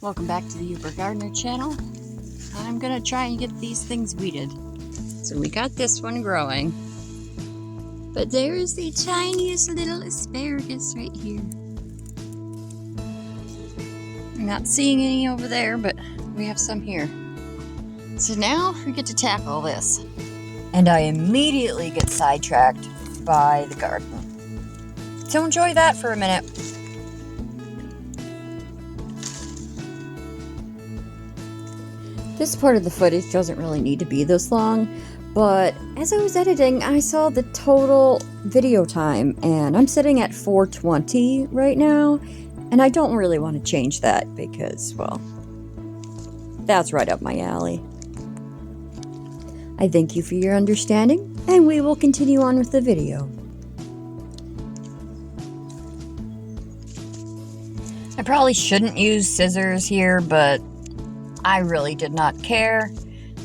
Welcome back to the Uber Gardener channel. I'm gonna try and get these things weeded. So we got this one growing. But there's the tiniest little asparagus right here. I'm not seeing any over there, but we have some here. So now we get to tackle this. And I immediately get sidetracked by the garden. So enjoy that for a minute. This part of the footage doesn't really need to be this long, but as I was editing, I saw the total video time, and I'm sitting at 4:20 right now, and I don't really want to change that because, well, that's right up my alley. I thank you for your understanding, and we will continue on with the video. I probably shouldn't use scissors here, but I really did not care.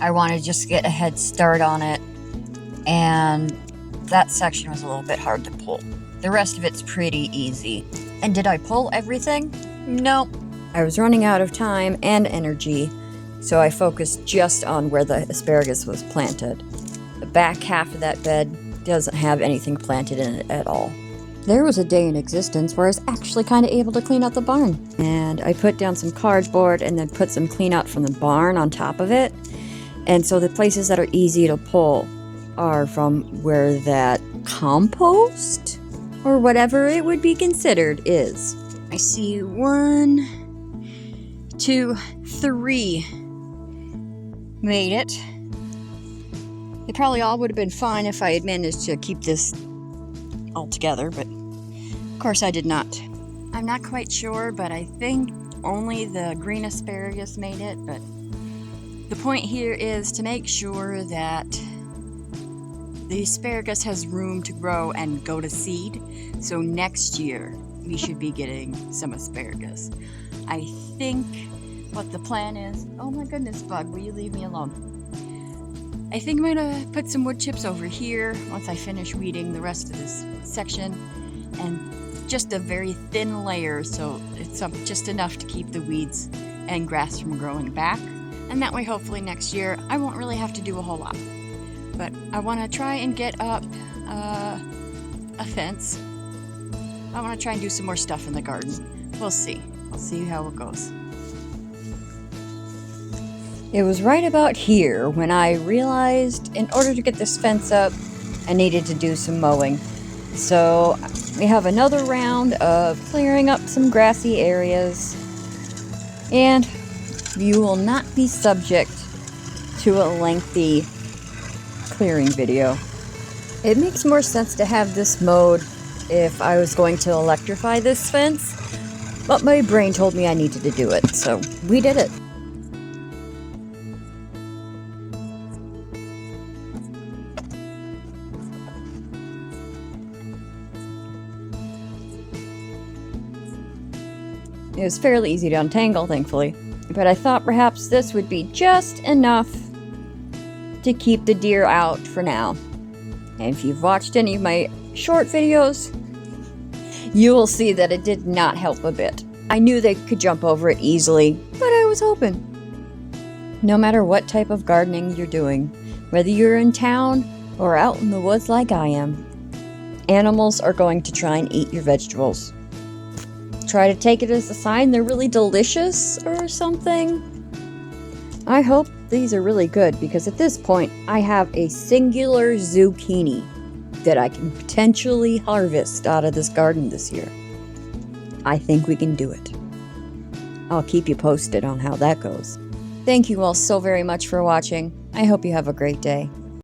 I wanted to just get a head start on it, and that section was a little bit hard to pull. The rest of it's pretty easy. And did I pull everything? No. I was running out of time and energy, so I focused just on where the asparagus was planted. The back half of that bed doesn't have anything planted in it at all. There was a day in existence where I was actually kind of able to clean out the barn. And I put down some cardboard and then put some clean out from the barn on top of it. And so the places that are easy to pull are from where that compost, or whatever it would be considered, is. I see 1, 2, 3 made it. They probably all would have been fine if I had managed to keep this all together, but of course I did not. I'm not quite sure, but I think only the green asparagus made it. But the point here is to make sure that the asparagus has room to grow and go to seed, so next year we should be getting some asparagus. I think what the plan is, oh my goodness, bug, will you leave me alone? I think I'm gonna put some wood chips over here once I finish weeding the rest of this section, and just a very thin layer, so it's just enough to keep the weeds and grass from growing back. And that way, hopefully next year, I won't really have to do a whole lot. But I want to try and get up a fence. I want to try and do some more stuff in the garden. We'll see. I'll see how it goes. It was right about here when I realized in order to get this fence up, I needed to do some mowing. So we have another round of clearing up some grassy areas, and you will not be subject to a lengthy clearing video. It makes more sense to have this mowed if I was going to electrify this fence, but my brain told me I needed to do it, so we did it. It was fairly easy to untangle, thankfully, but I thought perhaps this would be just enough to keep the deer out for now. And if you've watched any of my short videos, you will see that it did not help a bit. I knew they could jump over it easily, but I was hoping. No matter what type of gardening you're doing, whether you're in town or out in the woods like I am, animals are going to try and eat your vegetables. Try to take it as a sign they're really delicious or something. I hope these are really good, because at this point I have a singular zucchini that I can potentially harvest out of this garden this year. I think we can do it. I'll keep you posted on how that goes. Thank you all so very much for watching. I hope you have a great day.